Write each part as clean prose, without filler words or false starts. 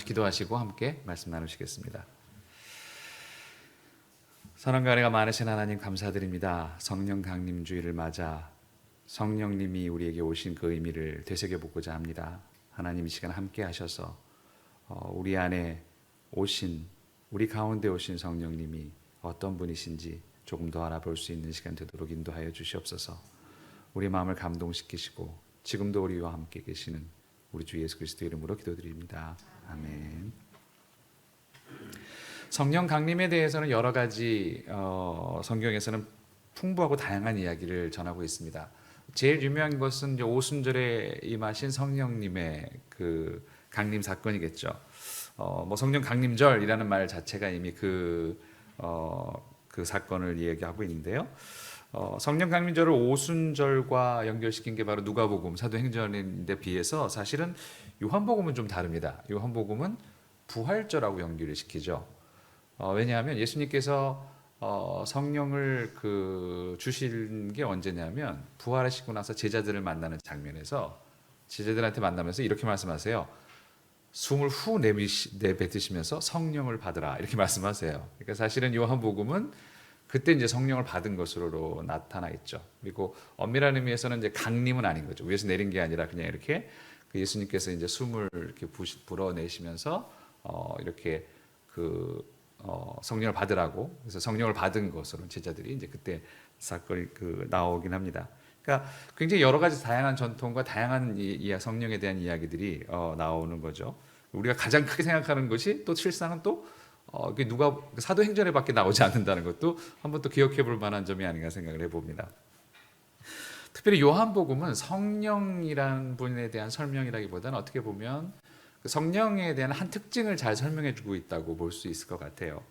기도하시고 함께 말씀 나누시겠습니다. 사랑과 은혜가 많으신 하나님 감사드립니다. 성령 강림 주일을 맞아 성령님이 우리에게 오신 그 의미를 되새겨보고자 합니다. 하나님 이 시간 함께 하셔서 우리 안에 오신, 우리 가운데 오신 성령님이 어떤 분이신지 조금 더 알아볼 수 있는 시간 되도록 인도하여 주시옵소서. 우리 마음을 감동시키시고 지금도 우리와 함께 계시는 우리 주 예수 그리스도의 이름으로 기도드립니다. 아멘. 성령 강림에 대해서는 여러 가지 성경에서는 풍부하고 다양한 이야기를 전하고 있습니다. 제일 유명한 것은 이제 오순절에 임하신 성령님의 그 강림 사건이겠죠. 뭐 성령 강림절이라는 말 자체가 이미 그 사건을 이야기하고 있는데요. 성령 강림절을 오순절과 연결시킨 게 바로 누가복음, 사도행전인데 비해서 사실은 요한복음은 좀 다릅니다. 요한복음은 부활절하고 연결을 시키죠. 왜냐하면 예수님께서 성령을 주신 게 언제냐면 부활하시고 나서 제자들을 만나는 장면에서 제자들한테 만나면서 이렇게 말씀하세요. 숨을 후 내뱉으시면서 성령을 받으라 이렇게 말씀하세요. 그러니까 사실은 요한복음은 그때 이제 성령을 받은 것으로 나타나 있죠. 그리고 엄밀한 의미에서는 이제 강림은 아닌 거죠. 위에서 내린 게 아니라 그냥 이렇게 예수님께서 이제 숨을 이렇게 불어내시면서 이렇게 성령을 받으라고, 그래서 성령을 받은 것으로 제자들이 이제 그때 사건이 나오긴 합니다. 그러니까 굉장히 여러 가지 다양한 전통과 다양한 성령에 대한 이야기들이 나오는 거죠. 우리가 가장 크게 생각하는 것이 또 실상은 또 누가 사도행전에밖에 나오지 않는다는 것도 한번 또 기억해 볼 만한 점이 아닌가 생각을 해봅니다. 특별히 요한복음은 성령이라는 분에 대한 설명이라기보다는 어떻게 보면 성령에 대한 한 특징을 잘 설명해 주고 있다고 볼 수 있을 것 같아요.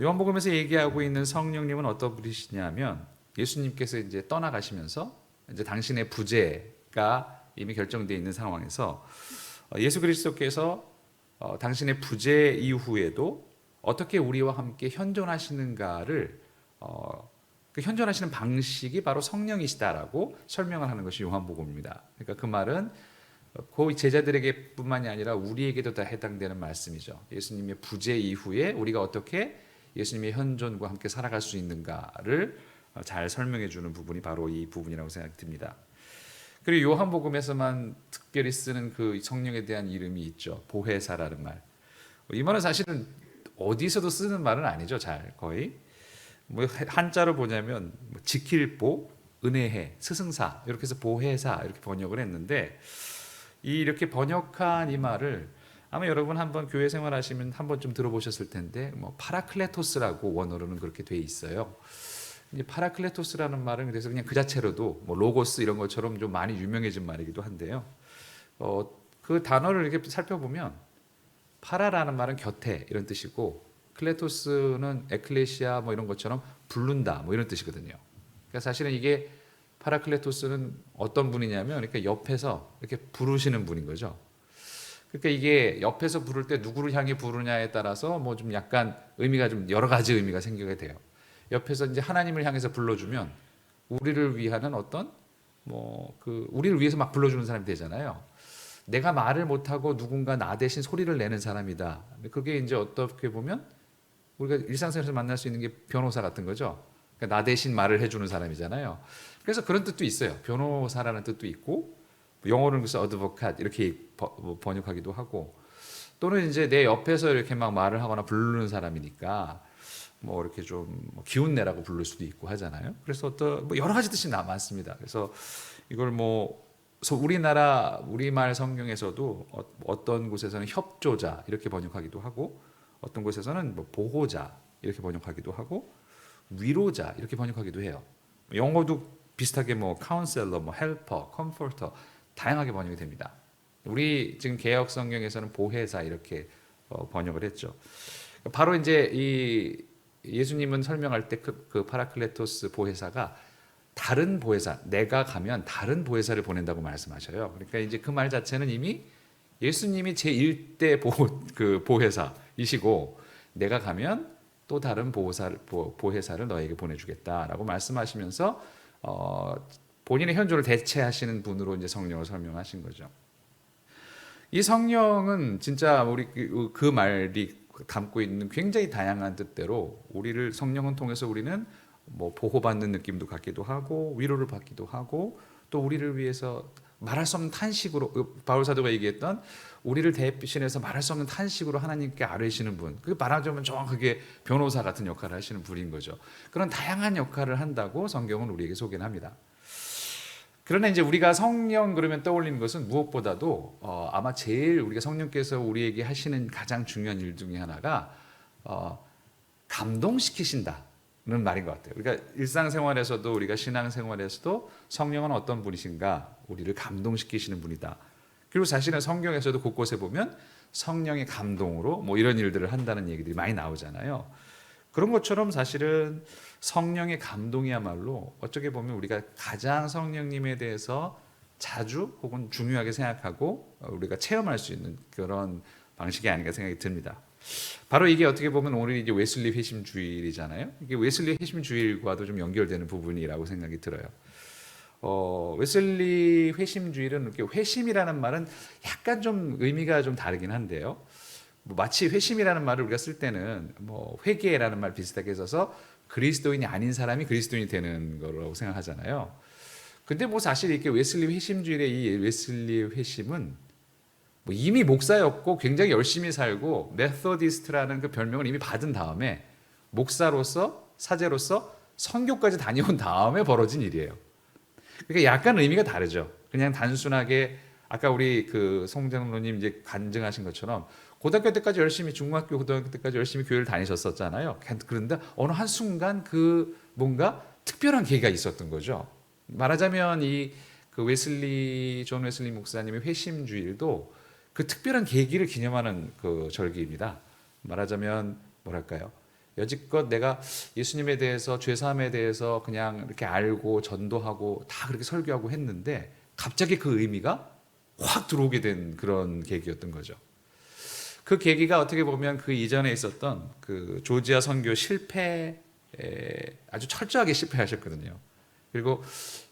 요한복음에서 얘기하고 있는 성령님은 어떤 분이시냐면 예수님께서 이제 떠나가시면서 이제 당신의 부재가 이미 결정되어 있는 상황에서 예수 그리스도께서 당신의 부재 이후에도 어떻게 우리와 함께 현존하시는가를 그 현존하시는 방식이 바로 성령이시다라고 설명을 하는 것이 요한복음입니다. 그러니까 그 말은 그 제자들에게 뿐만이 아니라 우리에게도 다 해당되는 말씀이죠. 예수님의 부재 이후에 우리가 어떻게 예수님의 현존과 함께 살아갈 수 있는가를 잘 설명해 주는 부분이 바로 이 부분이라고 생각이 듭니다. 그리고 요한복음에서만 특별히 쓰는 그 성령에 대한 이름이 있죠. 보혜사라는 말. 이 말은 사실은 어디서도 쓰는 말은 아니죠. 잘 거의 뭐 한자로 보냐면 지킬보, 은혜해, 스승사 이렇게 해서 보혜사 이렇게 번역을 했는데 이렇게 번역한 이 말을 아마 여러분 한번 교회 생활하시면 한 번쯤 들어보셨을 텐데 뭐 파라클레토스라고 원어로는 그렇게 돼 있어요. 이제 파라클레토스라는 말은 그래서 그냥 그 자체로도 뭐 로고스 이런 것처럼 좀 많이 유명해진 말이기도 한데요. 그 단어를 이렇게 살펴보면 파라라는 말은 곁에 이런 뜻이고 클레토스는 에클레시아 뭐 이런 것처럼 부른다 뭐 이런 뜻이거든요. 그러니까 사실은 이게 파라클레토스는 어떤 분이냐면 그러니까 옆에서 이렇게 부르시는 분인 거죠. 그러니까 이게 옆에서 부를 때 누구를 향해 부르냐에 따라서 뭐 좀 약간 의미가 좀 여러 가지 의미가 생기게 돼요. 옆에서 이제 하나님을 향해서 불러주면 우리를 위하는 어떤 우리를 위해서 막 불러주는 사람이 되잖아요. 내가 말을 못하고 누군가 나 대신 소리를 내는 사람이다. 그게 이제 어떻게 보면 우리가 일상생활에서 만날 수 있는 게 변호사 같은 거죠. 그러니까 나 대신 말을 해주는 사람이잖아요. 그래서 그런 뜻도 있어요. 변호사라는 뜻도 있고 영어로는 그래서 advocate 이렇게 번역하기도 하고 또는 이제 내 옆에서 이렇게 막 말을 하거나 부르는 사람이니까 뭐 이렇게 좀 기운 내라고 부를 수도 있고 하잖아요. 그래서 뭐 여러 가지 뜻이 많습니다. 그래서 이걸 우리나라 우리말 성경에서도 어떤 곳에서는 협조자 이렇게 번역하기도 하고 어떤 곳에서는 보호자 이렇게 번역하기도 하고 위로자 이렇게 번역하기도 해요. 영어도 비슷하게 카운셀러, 헬퍼, 컴포터 다양하게 번역이 됩니다. 우리 지금 개역 성경에서는 보혜사 이렇게 번역을 했죠. 바로 이제 이 예수님은 설명할 때 그 파라클레토스 보혜사가 다른 보혜사, 내가 가면 다른 보혜사를 보낸다고 말씀하셔요. 그러니까 이제 그 말 자체는 이미 예수님이 제1대 보혜사이시고 내가 가면 또 다른 보혜사를 너에게 보내주겠다라고 말씀하시면서 본인의 현존을 대체하시는 분으로 이제 성령을 설명하신 거죠. 이 성령은 진짜 우리 그 말이 담고 있는 굉장히 다양한 뜻대로 우리를 성령은 통해서 우리는 뭐 보호받는 느낌도 갖기도 하고 위로를 받기도 하고 또 우리를 위해서 말할 수 없는 탄식으로 바울 사도가 얘기했던 우리를 대신해서 말할 수 없는 탄식으로 하나님께 아뢰시는 분. 그게 말하자면 정확하게 변호사 같은 역할을 하시는 분인 거죠. 그런 다양한 역할을 한다고 성경은 우리에게 소개를 합니다. 그러나 이제 우리가 성령 그러면 떠올리는 것은 무엇보다도 아마 제일 우리가 성령께서 우리에게 하시는 가장 중요한 일 중에 하나가 감동시키신다는 말인 것 같아요. 그러니까 일상생활에서도 우리가 신앙생활에서도 성령은 어떤 분이신가? 우리를 감동시키시는 분이다. 그리고 사실은 성경에서도 곳곳에 보면 성령의 감동으로 뭐 이런 일들을 한다는 얘기들이 많이 나오잖아요. 그런 것처럼 사실은 성령의 감동이야말로 어떻게 보면 우리가 가장 성령님에 대해서 자주 혹은 중요하게 생각하고 우리가 체험할 수 있는 그런 방식이 아닌가 생각이 듭니다. 바로 이게 어떻게 보면 오늘 이제 웨슬리 회심 주일이잖아요. 이게 웨슬리 회심 주일과도 좀 연결되는 부분이라고 생각이 들어요. 웨슬리 회심 주일은 이렇게 회심이라는 말은 약간 좀 의미가 좀 다르긴 한데요. 뭐 마치 회심이라는 말을 우리가 쓸 때는 뭐 회개라는 말 비슷하게 써서 그리스도인이 아닌 사람이 그리스도인이 되는 거라고 생각하잖아요. 근데 뭐 사실 이렇게 웨슬리 회심주일의 이 웨슬리 회심은 뭐 이미 목사였고 굉장히 열심히 살고 메서디스트라는 그 별명을 이미 받은 다음에 목사로서 사제로서 선교까지 다녀온 다음에 벌어진 일이에요. 그러니까 약간 의미가 다르죠. 그냥 단순하게 아까 우리 그 송장로님 이제 간증하신 것처럼 고등학교 때까지 열심히 중학교 고등학교 때까지 열심히 교회를 다니셨었잖아요. 그런데 어느 한 순간 그 뭔가 특별한 계기가 있었던 거죠. 말하자면 이 그 웨슬리 존 웨슬리 목사님의 회심 주일도 그 특별한 계기를 기념하는 그 절기입니다. 말하자면 뭐랄까요? 여지껏 내가 예수님에 대해서 죄 사함에 대해서 그냥 이렇게 알고 전도하고 다 그렇게 설교하고 했는데 갑자기 그 의미가 확 들어오게 된 그런 계기였던 거죠. 그 계기가 어떻게 보면 그 이전에 있었던 그 조지아 선교 실패에 아주 철저하게 실패하셨거든요. 그리고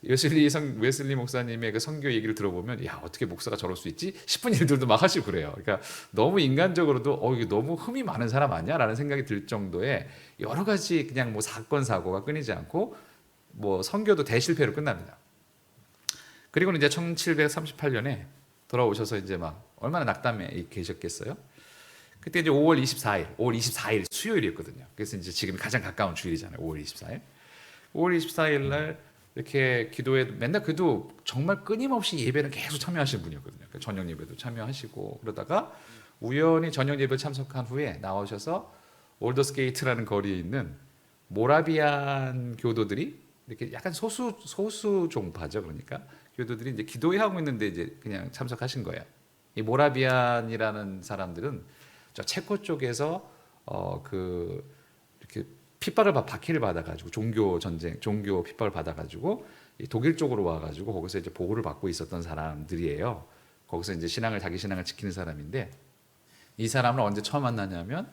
웨슬리 목사님의 그 선교 얘기를 들어보면 야 어떻게 목사가 저럴 수 있지 싶은 일들도 막 하시고 그래요. 그러니까 너무 인간적으로도 이게 너무 흠이 많은 사람 아니야라는 생각이 들 정도의 여러 가지 그냥 뭐 사건 사고가 끊이지 않고 뭐 선교도 대실패로 끝납니다. 그리고는 이제 1738년에 돌아오셔서 이제 막 얼마나 낙담해 계셨겠어요. 그때 이제 5월 24일 수요일이었거든요. 그래서 이제 지금 가장 가까운 주일이잖아요. 5월 24일. 5월 24일 날 이렇게 기도에 맨날 그래도 정말 끊임없이 예배는 계속 참여하시는 분이었거든요. 그러니까 저녁 예배도 참여하시고 그러다가 우연히 저녁 예배 참석한 후에 나오셔서 올더스게이트라는 거리에 있는 모라비안 교도들이 이렇게 약간 소수 종파죠. 그러니까 교도들이 이제 기도회 하고 있는데 이제 그냥 참석하신 거예요. 이 모라비안이라는 사람들은 저 체코 쪽에서 그 이렇게 박해를 받아가지고 종교 핍박을 받아가지고 독일 쪽으로 와가지고 거기서 이제 보호를 받고 있었던 사람들이에요. 거기서 이제 자기 신앙을 지키는 사람인데 이 사람을 언제 처음 만나냐면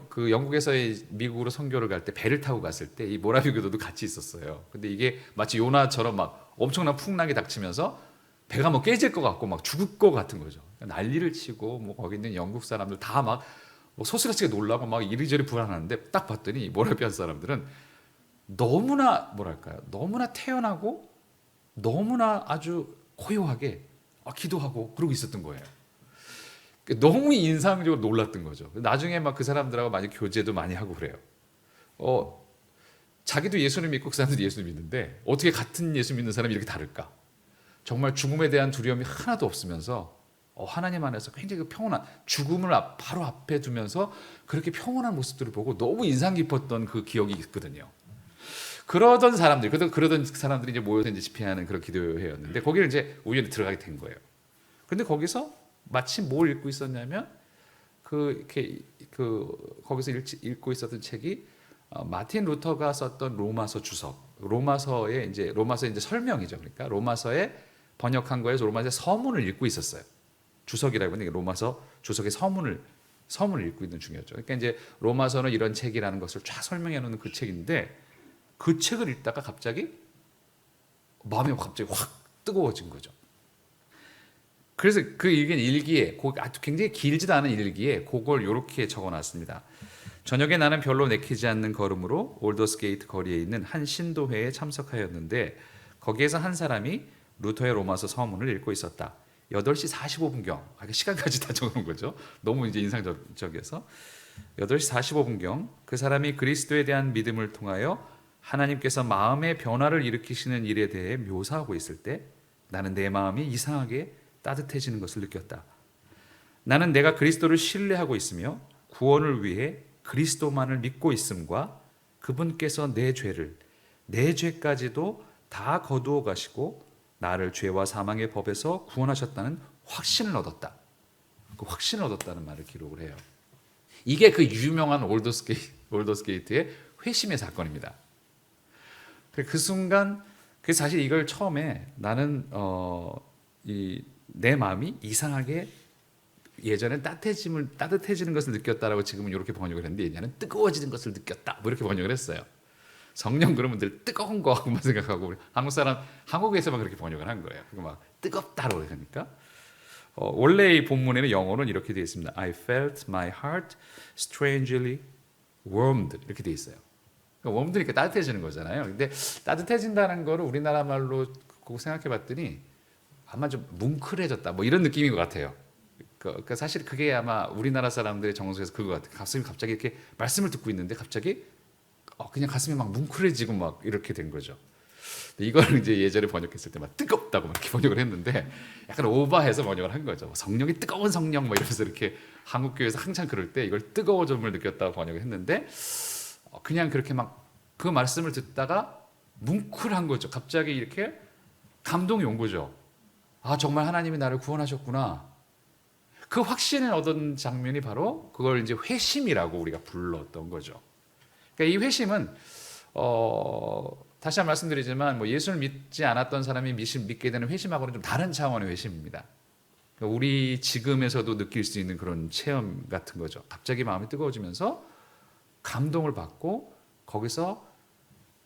그 영국에서의 미국으로 선교를 갈 때 배를 타고 갔을 때 이 모라비 교도도 같이 있었어요. 근데 이게 마치 요나처럼 막 엄청난 풍랑이 닥치면서 배가 뭐 깨질 것 같고 막 죽을 것 같은 거죠. 난리를 치고 뭐 거기 있는 영국 사람들 다 막 소스라치게 놀라고 막 이리저리 불안하는데 딱 봤더니 모라비안 사람들은 너무나 뭐랄까요? 너무나 태연하고 너무나 아주 고요하게 기도하고 그러고 있었던 거예요. 너무 인상적으로 놀랐던 거죠. 나중에 막 그 사람들하고 많이 교제도 많이 하고 그래요. 자기도 예수를 믿고 그 사람들이 예수를 믿는데 어떻게 같은 예수 믿는 사람이 이렇게 다를까? 정말 죽음에 대한 두려움이 하나도 없으면서 하나님 안에서 굉장히 평온한 죽음을 바로 앞에 두면서 그렇게 평온한 모습들을 보고 너무 인상 깊었던 그 기억이 있거든요. 그러던 사람들이 이제 모여서 이제 집회하는 그런 기도회였는데 거기를 이제 우연히 들어가게 된 거예요. 그런데 거기서 마침 뭘 읽고 있었냐면 거기서 읽고 있었던 책이 마틴 루터가 썼던 로마서 주석, 로마서 이제 설명이죠. 그러니까 로마서에 번역한 거에서 로마서의 서문을 읽고 있었어요. 주석이라고 하는 게 로마서 주석의 서문을 읽고 있는 중이었죠. 그러니까 이제 로마서는 이런 책이라는 것을 쫙 설명해 놓는 그 책인데 그 책을 읽다가 갑자기 마음이 갑자기 확 뜨거워진 거죠. 그래서 그 일기에 아주 굉장히 길지도 않은 일기에 그걸 이렇게 적어놨습니다. 저녁에 나는 별로 내키지 않는 걸음으로 올더스게이트 거리에 있는 한 신도회에 참석하였는데 거기에서 한 사람이 루터의 로마서 서문을 읽고 있었다. 8시 45분경, 시간까지 다 적어놓은 거죠. 너무 이제 인상적이어서 8시 45분경 그 사람이 그리스도에 대한 믿음을 통하여 하나님께서 마음의 변화를 일으키시는 일에 대해 묘사하고 있을 때 나는 내 마음이 이상하게 따뜻해지는 것을 느꼈다. 나는 내가 그리스도를 신뢰하고 있으며 구원을 위해 그리스도만을 믿고 있음과 그분께서 내 죄까지도 다 거두어 가시고 나를 죄와 사망의 법에서 구원하셨다는 확신을 얻었다. 그 확신을 얻었다는 말을 기록을 해요. 이게 그 유명한 올더스게이트의 회심의 사건입니다. 그 순간 사실 이걸 처음에 나는 내 마음이 이상하게 예전엔 따뜻해지는 것을 느꼈다라고 지금은 이렇게 번역을 했는데 예전에는 뜨거워지는 것을 느꼈다 뭐 이렇게 번역을 했어요. 성령 그러면 늘 뜨거운 거만 생각하고 한국에서만 그렇게 번역을 한 거예요. 그거 막 뜨겁다라고 그러니까 원래 이 본문에는 영어는 이렇게 되어 있습니다. I felt my heart strangely warmed 이렇게 되어 있어요. 그러니까 warmed니까 따뜻해지는 거잖아요. 근데 따뜻해진다는 거를 우리나라 말로 생각해봤더니 아마 좀 뭉클해졌다 뭐 이런 느낌인 것 같아요. 그러니까 사실 그게 아마 우리나라 사람들의 정서에서 그거 같아요. 가슴이 갑자기 이렇게 말씀을 듣고 있는데 갑자기 그냥 가슴이 막 뭉클해지고 막 이렇게 된 거죠. 이걸 이제 예전에 번역했을 때 막 뜨겁다고 막 이렇게 번역을 했는데 약간 오버해서 번역을 한 거죠. 성령이 뜨거운 성령 뭐 이러면서 이렇게 한국 교회에서 한참 그럴 때 이걸 뜨거워짐을 느꼈다고 번역을 했는데 그냥 그렇게 막 그 말씀을 듣다가 뭉클한 거죠. 갑자기 이렇게 감동이 온 거죠. 정말 하나님이 나를 구원하셨구나. 그 확신을 얻은 장면이 바로 그걸 이제 회심이라고 우리가 불렀던 거죠. 그러니까 이 회심은 다시 한번 말씀드리지만 예수를 믿지 않았던 사람이 믿게 되는 회심하고는 좀 다른 차원의 회심입니다. 그러니까 우리 지금에서도 느낄 수 있는 그런 체험 같은 거죠. 갑자기 마음이 뜨거워지면서 감동을 받고 거기서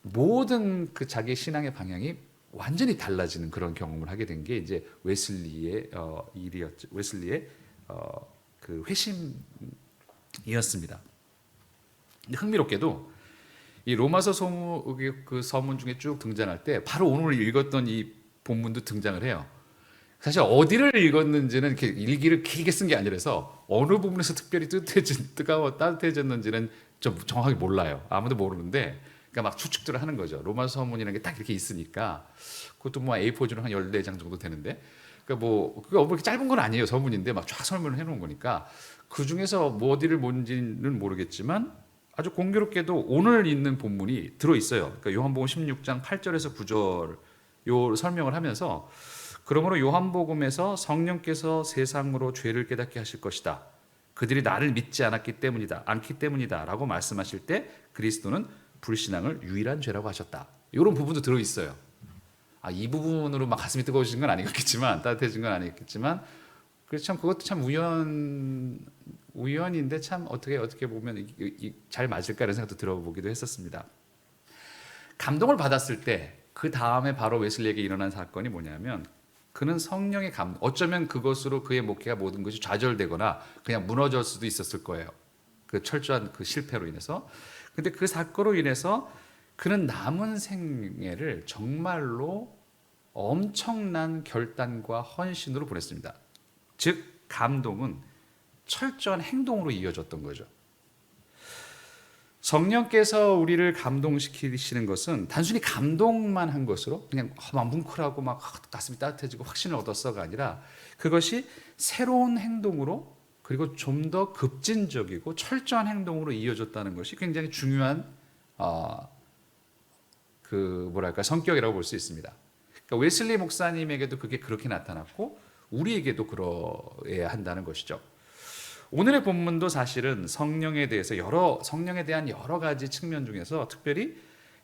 모든 그 자기 신앙의 방향이 완전히 달라지는 그런 경험을 하게 된 게 이제 웨슬리의 일이었죠. 웨슬리의 그 회심이었습니다. 흥미롭게도 이 로마서 서문 중에 쭉 등장할 때 바로 오늘 읽었던 이 본문도 등장을 해요. 사실 어디를 읽었는지는 이렇게 일기를 길게 쓴 게 아니라서 어느 부분에서 특별히 따뜻해졌는지는 좀 정확하게 몰라요. 아무도 모르는데 그러니까 막 추측들을 하는 거죠. 로마서 서문이라는 게 딱 이렇게 있으니까 그것도 뭐 A4지로 한 14장 정도 되는데 그러니까 그거 그렇게 짧은 건 아니에요. 서문인데 막 쫙 설명을 해놓은 거니까 그 중에서 뭐 어디를 뭔지는 모르겠지만 아주 공교롭게도 오늘 있는 본문이 들어있어요. 그러니까 요한복음 16장 8절에서 9절 요 설명을 하면서 그러므로 요한복음에서 성령께서 세상으로 죄를 깨닫게 하실 것이다. 그들이 나를 믿지 않기 때문이다 라고 말씀하실 때 그리스도는 불신앙을 유일한 죄라고 하셨다. 이런 부분도 들어있어요. 이 부분으로 막 가슴이 뜨거워진 건 아니겠지만 따뜻해진 건 아니겠지만 그래서 참 그것도 참 우연인데 참 어떻게 보면 잘 맞을까 이런 생각도 들어보기도 했었습니다. 감동을 받았을 때 그 다음에 바로 웨슬리에게 일어난 사건이 뭐냐면 그는 성령의 어쩌면 그것으로 그의 목회가 모든 것이 좌절되거나 그냥 무너질 수도 있었을 거예요. 그 철저한 그 실패로 인해서. 근데 그 사건으로 인해서 그는 남은 생애를 정말로 엄청난 결단과 헌신으로 보냈습니다. 즉 감동은 철저한 행동으로 이어졌던 거죠. 성령께서 우리를 감동시키시는 것은 단순히 감동만 한 것으로 그냥 막 뭉클하고 막 가슴이 따뜻해지고 확신을 얻었어가 아니라 그것이 새로운 행동으로 그리고 좀 더 급진적이고 철저한 행동으로 이어졌다는 것이 굉장히 중요한 성격이라고 볼 수 있습니다. 그러니까 웨슬리 목사님에게도 그게 그렇게 나타났고 우리에게도 그러해야 한다는 것이죠. 오늘의 본문도 사실은 성령에 대한 여러 가지 측면 중에서 특별히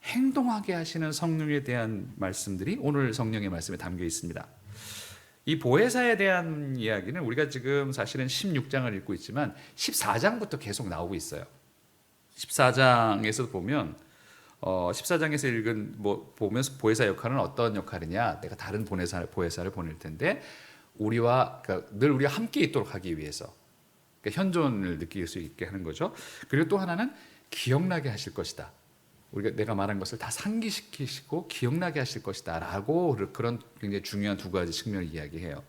행동하게 하시는 성령에 대한 말씀들이 오늘 성령의 말씀에 담겨 있습니다. 이 보혜사에 대한 이야기는 우리가 지금 사실은 16장을 읽고 있지만 14장부터 계속 나오고 있어요. 14장에서 보면 14장에서 보면서 보혜사 역할은 어떤 역할이냐? 내가 다른 보혜사를 보낼 텐데 우리와 그러니까 늘 우리와 함께 있도록 하기 위해서 그러니까 현존을 느낄 수 있게 하는 거죠. 그리고 또 하나는 기억나게 하실 것이다. 우리가 내가 말한 것을 다 상기시키시고 기억나게 하실 것이다라고 그런 굉장히 중요한 두 가지 측면을 이야기해요.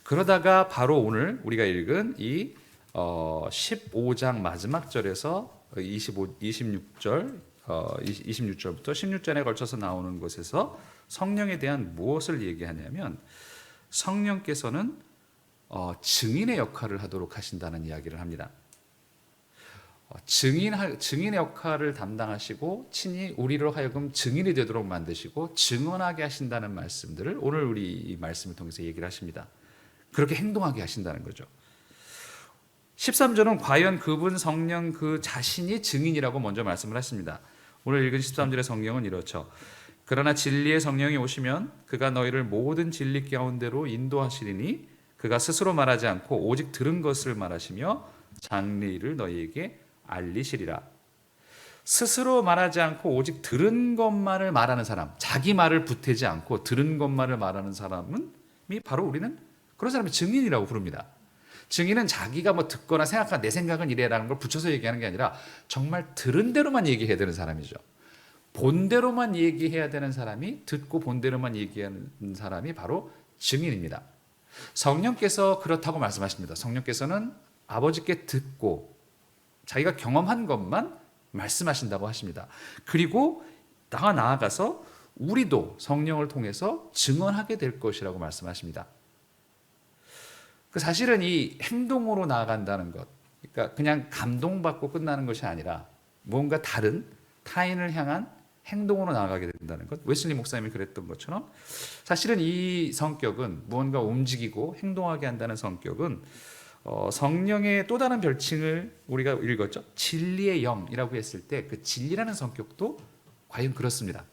그러다가 바로 오늘 우리가 읽은 이 15장 마지막 절에서 26절 26절부터 16절에 걸쳐서 나오는 것에서 성령에 대한 무엇을 얘기하냐면 성령께서는 증인의 역할을 하도록 하신다는 이야기를 합니다. 증인의 역할을 담당하시고 친히 우리로 하여금 증인이 되도록 만드시고 증언하게 하신다는 말씀들을 오늘 우리 이 말씀을 통해서 얘기를 하십니다. 그렇게 행동하게 하신다는 거죠. 13절은 과연 그분 성령 그 자신이 증인이라고 먼저 말씀을 하십니다. 오늘 읽은 13절의 성경은 이렇죠. 그러나 진리의 성령이 오시면 그가 너희를 모든 진리 가운데로 인도하시리니 그가 스스로 말하지 않고 오직 들은 것을 말하시며 장래일을 너희에게 알리시리라. 스스로 말하지 않고 오직 들은 것만을 말하는 사람, 자기 말을 보태지 않고 들은 것만을 말하는 사람은 바로 우리는 그런 사람을 증인이라고 부릅니다. 증인은 자기가 뭐 듣거나 생각한 내 생각은 이래라는 걸 붙여서 얘기하는 게 아니라 정말 들은 대로만 얘기해야 되는 사람이죠. 본대로만 얘기해야 되는 사람이 듣고 본대로만 얘기하는 사람이 바로 증인입니다. 성령께서 그렇다고 말씀하십니다. 성령께서는 아버지께 듣고 자기가 경험한 것만 말씀하신다고 하십니다. 그리고 나아가서 우리도 성령을 통해서 증언하게 될 것이라고 말씀하십니다. 사실은 이 행동으로 나아간다는 것, 그러니까 그냥 감동받고 끝나는 것이 아니라 뭔가 다른 타인을 향한 행동으로 나아가게 된다는 것. 웨슬리 목사님이 그랬던 것처럼 사실은 이 성격은 무언가 움직이고 행동하게 한다는 성격은 성령의 또 다른 별칭을 우리가 읽었죠. 진리의 영이라고 했을 때 그 진리라는 성격도 과연 그렇습니다.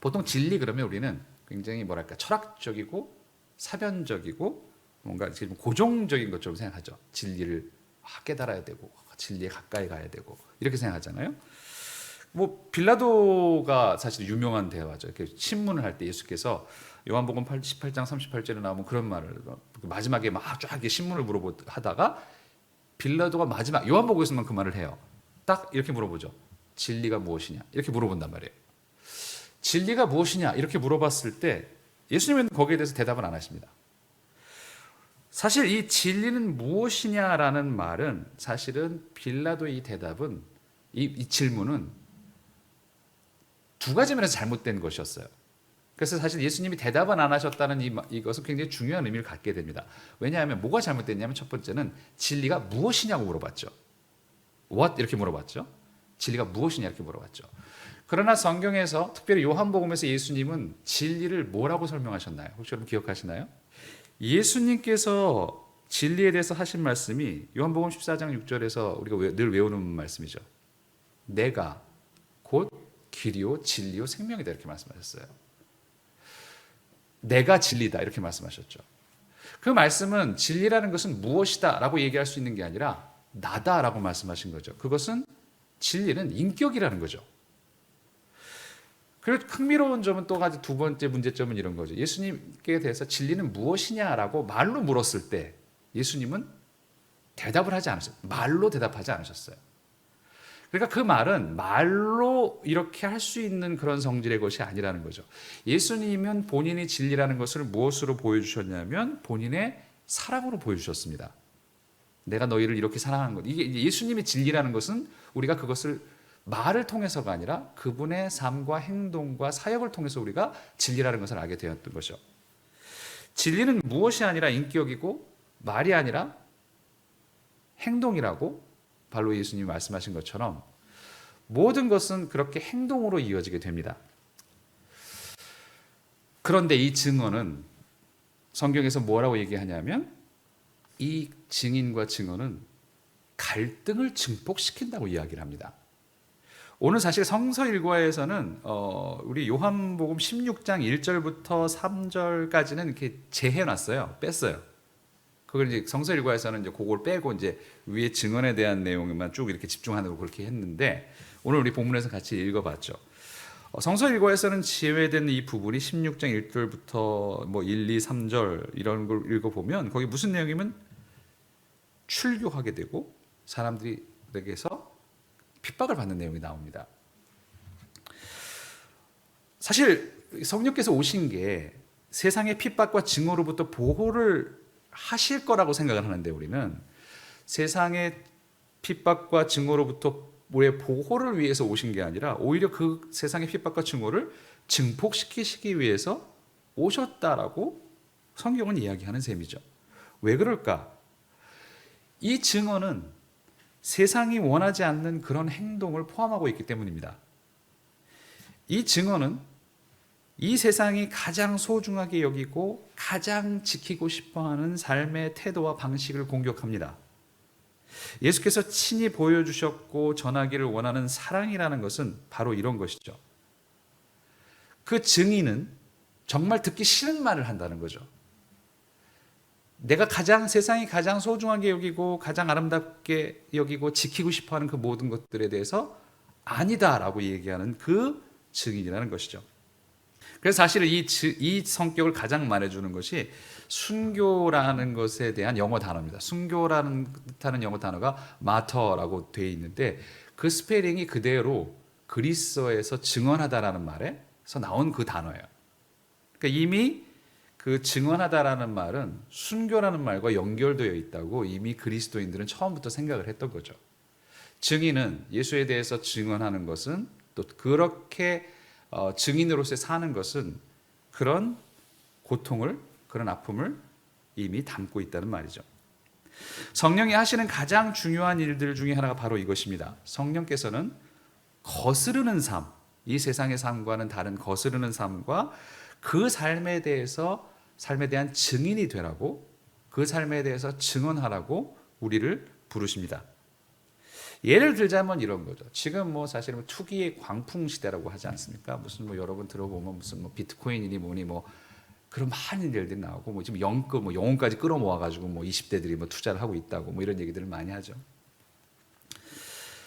보통 진리 그러면 우리는 굉장히 뭐랄까 철학적이고 사변적이고 뭔가 지금 고정적인 것처럼 생각하죠. 진리를 깨달아야 되고 진리에 가까이 가야 되고 이렇게 생각하잖아요. 뭐 빌라도가 사실 유명한 대화죠. 이렇게 신문을 할 때 예수께서 요한복음 18장 38절에 나오면 그런 말을 마지막에 막 쫙 신문을 하다가 빌라도가 마지막 요한복음에서만 그 말을 해요. 딱 이렇게 물어보죠. 진리가 무엇이냐? 이렇게 물어본단 말이에요. 진리가 무엇이냐? 이렇게 물어봤을 때 예수님은 거기에 대해서 대답은 안 하십니다. 사실 이 진리는 무엇이냐라는 말은 사실은 빌라도의 이 대답은 이 질문은 두 가지 면에서 잘못된 것이었어요. 그래서 사실 예수님이 대답은 안 하셨다는 이것은 굉장히 중요한 의미를 갖게 됩니다. 왜냐하면 뭐가 잘못됐냐면 첫 번째는 진리가 무엇이냐고 물어봤죠. What? 이렇게 물어봤죠. 진리가 무엇이냐 이렇게 물어봤죠. 그러나 성경에서 특별히 요한복음에서 예수님은 진리를 뭐라고 설명하셨나요? 혹시 여러분 기억하시나요? 예수님께서 진리에 대해서 하신 말씀이 요한복음 14장 6절에서 우리가 늘 외우는 말씀이죠. 내가 곧 길이요 진리요 생명이다 이렇게 말씀하셨어요. 내가 진리다 이렇게 말씀하셨죠. 그 말씀은 진리라는 것은 무엇이다 라고 얘기할 수 있는 게 아니라 나다 라고 말씀하신 거죠. 그것은 진리는 인격이라는 거죠. 그리고 흥미로운 점은 또 두 번째 문제점은 이런 거죠. 예수님께 대해서 진리는 무엇이냐라고 말로 물었을 때 예수님은 대답을 하지 않으셨어요. 말로 대답하지 않으셨어요. 그러니까 그 말은 말로 이렇게 할 수 있는 그런 성질의 것이 아니라는 거죠. 예수님은 본인이 진리라는 것을 무엇으로 보여주셨냐면 본인의 사랑으로 보여주셨습니다. 내가 너희를 이렇게 사랑한 것. 이게 예수님의 진리라는 것은 우리가 그것을 말을 통해서가 아니라 그분의 삶과 행동과 사역을 통해서 우리가 진리라는 것을 알게 되었던 것이죠. 진리는 무엇이 아니라 인격이고 말이 아니라 행동이라고 바로 예수님이 말씀하신 것처럼 모든 것은 그렇게 행동으로 이어지게 됩니다. 그런데 이 증언은 성경에서 뭐라고 얘기하냐면 이 증인과 증언은 갈등을 증폭시킨다고 이야기를 합니다. 오늘 사실 성서 일과에서는 우리 요한복음 16장 1절부터 3절까지는 이렇게 재해놨어요. 뺐어요. 그걸 이제 성서 일과에서는 이제 그걸 빼고 이제 위에 증언에 대한 내용에만 쭉 이렇게 집중하는 거 그렇게 했는데 오늘 우리 본문에서 같이 읽어봤죠. 성서 일과에서는 제외된 이 부분이 16장 1절부터 뭐 1, 2, 3절 이런 걸 읽어보면 거기 무슨 내용이면 출교하게 되고 사람들에게서 핍박을 받는 내용이 나옵니다. 사실 성령께서 오신 게 세상의 핍박과 증오로부터 보호를 하실 거라고 생각을 하는데, 우리는 세상의 핍박과 증오로부터 우리의 보호를 위해서 오신 게 아니라 오히려 그 세상의 핍박과 증오를 증폭시키시기 위해서 오셨다라고 성경은 이야기하는 셈이죠. 왜 그럴까? 이 증오는 세상이 원하지 않는 그런 행동을 포함하고 있기 때문입니다. 이 증오는 이 세상이 가장 소중하게 여기고 가장 지키고 싶어하는 삶의 태도와 방식을 공격합니다. 예수께서 친히 보여주셨고 전하기를 원하는 사랑이라는 것은 바로 이런 것이죠. 그 증인은 정말 듣기 싫은 말을 한다는 거죠. 내가 세상이 가장 소중하게 여기고 가장 아름답게 여기고 지키고 싶어하는 그 모든 것들에 대해서 아니다라고 얘기하는 그 증인이라는 것이죠. 그래서 사실은 이 성격을 가장 말해주는 것이 순교라는 것에 대한 영어 단어입니다. 순교라는 뜻하는 영어 단어가 마터라고 되어 있는데 그 스페링이 그대로 그리스어에서 증언하다라는 말에서 나온 그 단어예요. 그러니까 이미 그 증언하다라는 말은 순교라는 말과 연결되어 있다고 이미 그리스도인들은 처음부터 생각을 했던 거죠. 증인은 예수에 대해서 증언하는 것은 또 그렇게 증인으로서 사는 것은 그런 고통을, 그런 아픔을 이미 담고 있다는 말이죠. 성령이 하시는 가장 중요한 일들 중에 하나가 바로 이것입니다. 성령께서는 거스르는 삶, 이 세상의 삶과는 다른 거스르는 삶과 그 삶에 대한 증인이 되라고, 그 삶에 대해서 증언하라고 우리를 부르십니다. 예를 들자면 이런 거죠. 지금 뭐 사실은 투기의 광풍 시대라고 하지 않습니까? 무슨 뭐 여러분 들어보면 무슨 뭐 비트코인이니 뭐니 뭐 그런 많은 일들이 나오고 뭐 지금 영혼까지 끌어모아 가지고 뭐 20대들이 뭐 투자를 하고 있다고 뭐 이런 얘기들을 많이 하죠.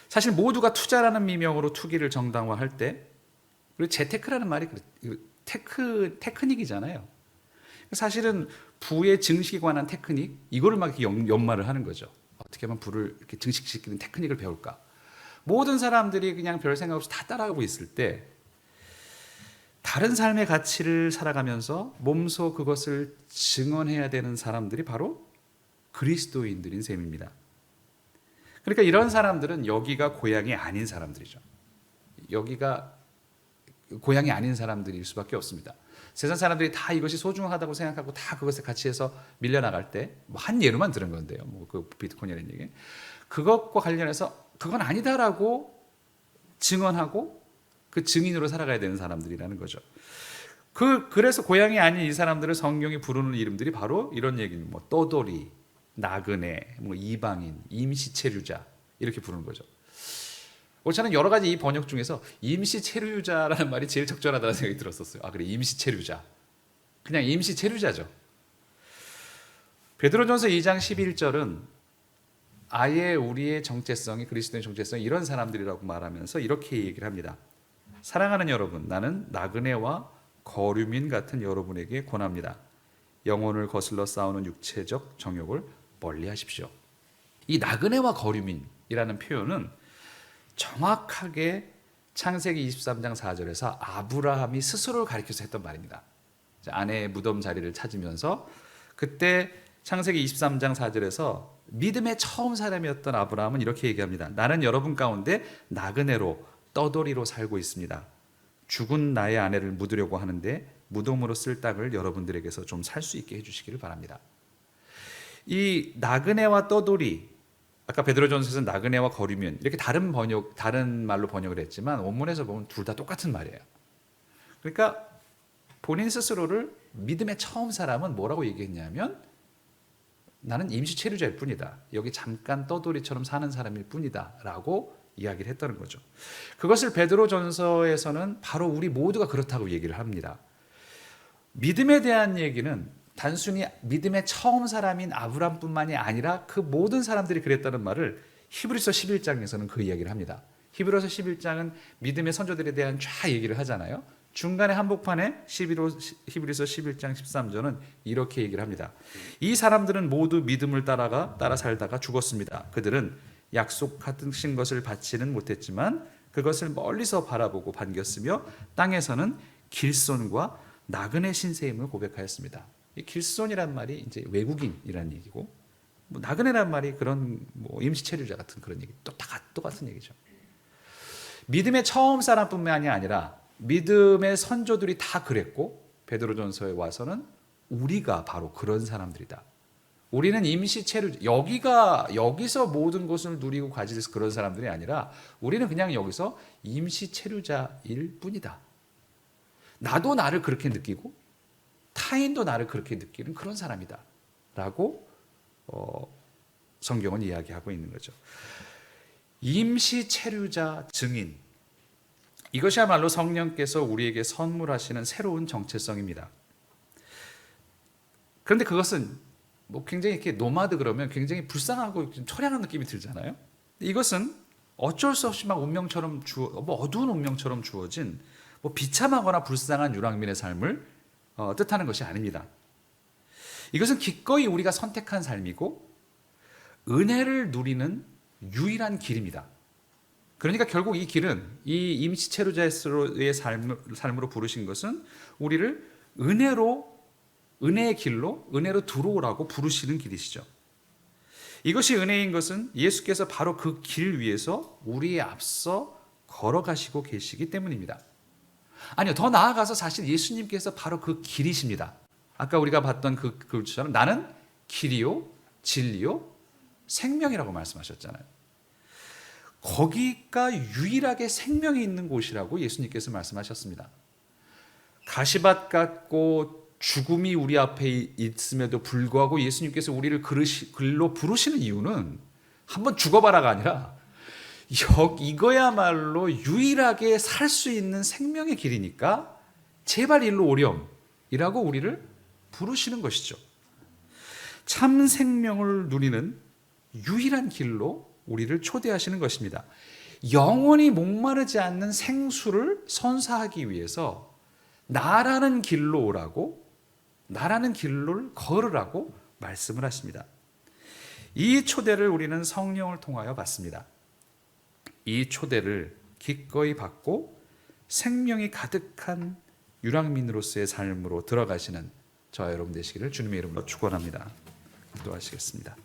사실 모두가 투자라는 미명으로 투기를 정당화할 때, 그리고 재테크라는 말이 테크닉이잖아요. 사실은 부의 증식에 관한 테크닉, 이거를 막 연마를 하는 거죠. 어떻게 하면 부를 이렇게 증식시키는 테크닉을 배울까? 모든 사람들이 그냥 별 생각 없이 다 따라가고 있을 때 다른 삶의 가치를 살아가면서 몸소 그것을 증언해야 되는 사람들이 바로 그리스도인들인 셈입니다. 그러니까 이런 사람들은 여기가 고향이 아닌 사람들이죠. 여기가 고향이 아닌 사람들일 수밖에 없습니다. 세상 사람들이 다 이것이 소중하다고 생각하고 다 그것에 같이해서 밀려나갈 때, 한 예로만 들은 건데요. 뭐 그 비트코인이라는 얘기, 그것과 관련해서 그건 아니다라고 증언하고 그 증인으로 살아가야 되는 사람들이라는 거죠. 그래서 고향이 아닌 이 사람들을 성경이 부르는 이름들이 바로 이런 얘기입니다. 뭐 떠돌이, 나그네, 뭐 이방인, 임시체류자 이렇게 부르는 거죠. 저는 여러 가지 이 번역 중에서 임시체류자라는 말이 제일 적절하다는 생각이 들었었어요. 그래, 임시체류자. 그냥 임시체류자죠. 베드로전서 2장 11절은 아예 우리의 정체성이, 그리스도의 정체성이 이런 사람들이라고 말하면서 이렇게 얘기를 합니다. 사랑하는 여러분, 나는 나그네와 거류민 같은 여러분에게 권합니다. 영혼을 거슬러 싸우는 육체적 정욕을 멀리 하십시오. 이 나그네와 거류민이라는 표현은 정확하게 창세기 23장 4절에서 아브라함이 스스로를 가리켜서 했던 말입니다. 아내의 무덤 자리를 찾으면서 그때 창세기 23장 4절에서 믿음의 처음 사람이었던 아브라함은 이렇게 얘기합니다. 나는 여러분 가운데 나그네로 떠돌이로 살고 있습니다. 죽은 나의 아내를 묻으려고 하는데 무덤으로 쓸 땅을 여러분들에게서 좀 살 수 있게 해주시기를 바랍니다. 이 나그네와 떠돌이, 아까 베드로전서에서는 나그네와 거류민 이렇게 다른 말로 번역을 했지만 원문에서 보면 둘 다 똑같은 말이에요. 그러니까 본인 스스로를 믿음의 처음 사람은 뭐라고 얘기했냐면 나는 임시체류자일 뿐이다. 여기 잠깐 떠돌이처럼 사는 사람일 뿐이다 라고 이야기를 했다는 거죠. 그것을 베드로전서에서는 바로 우리 모두가 그렇다고 얘기를 합니다. 믿음에 대한 얘기는 단순히 믿음의 처음 사람인 아브람뿐만이 아니라 그 모든 사람들이 그랬다는 말을 히브리서 11장에서는 그 이야기를 합니다. 히브리서 11장은 믿음의 선조들에 대한 쫙 얘기를 하잖아요. 중간에 한복판에 히브리서 11장 13절은 이렇게 얘기를 합니다. 이 사람들은 모두 믿음을 따라 살다가 죽었습니다. 그들은 약속하신 것을 받지는 못했지만 그것을 멀리서 바라보고 반겼으며 땅에서는 길손과 나그네 신세임을 고백하였습니다. 이 길손이란 말이 이제 외국인이라는 얘기고, 뭐 나그네란 말이 그런 뭐 임시체류자 같은 그런 얘기, 똑같은 얘기죠. 믿음의 처음 사람뿐만이 아니라 믿음의 선조들이 다 그랬고, 베드로전서에 와서는 우리가 바로 그런 사람들이다. 우리는 임시체류, 여기서 모든 것을 누리고 가지려서 그런 사람들이 아니라 우리는 그냥 여기서 임시체류자일 뿐이다. 나도 나를 그렇게 느끼고 타인도 나를 그렇게 느끼는 그런 사람이다 라고 성경은 이야기하고 있는 거죠. 임시체류자 증인, 이것이야말로 성령께서 우리에게 선물하시는 새로운 정체성입니다. 그런데 그것은 뭐 굉장히 이렇게 노마드 그러면 굉장히 불쌍하고 좀 처량한 느낌이 들잖아요. 이것은 어쩔 수 없이 막 운명처럼 어두운 운명처럼 주어진 뭐 비참하거나 불쌍한 유랑민의 삶을 뜻하는 것이 아닙니다. 이것은 기꺼이 우리가 선택한 삶이고 은혜를 누리는 유일한 길입니다. 그러니까 결국 이 길은, 이 임시체류자의 삶으로 부르신 것은 우리를 은혜의 길로, 은혜로 들어오라고 부르시는 길이시죠. 이것이 은혜인 것은 예수께서 바로 그 길 위에서 우리에 앞서 걸어가시고 계시기 때문입니다. 아니요, 더 나아가서 사실 예수님께서 바로 그 길이십니다. 아까 우리가 봤던 그 글처럼 나는 길이요, 진리요, 생명이라고 말씀하셨잖아요. 거기가 유일하게 생명이 있는 곳이라고 예수님께서 말씀하셨습니다. 가시밭 같고 죽음이 우리 앞에 있음에도 불구하고 예수님께서 우리를 글로 부르시는 이유는 한번 죽어봐라가 아니라 이거야말로 유일하게 살 수 있는 생명의 길이니까 제발 일로 오렴이라고 우리를 부르시는 것이죠. 참 생명을 누리는 유일한 길로 우리를 초대하시는 것입니다. 영원히 목마르지 않는 생수를 선사하기 위해서 나라는 길로 오라고, 나라는 길을 걸으라고 말씀을 하십니다. 이 초대를 우리는 성령을 통하여 받습니다. 이 초대를 기꺼이 받고 생명이 가득한 유랑민으로서의 삶으로 들어가시는 저와 여러분 되시기를 주님의 이름으로 축원합니다. 기도하시겠습니다.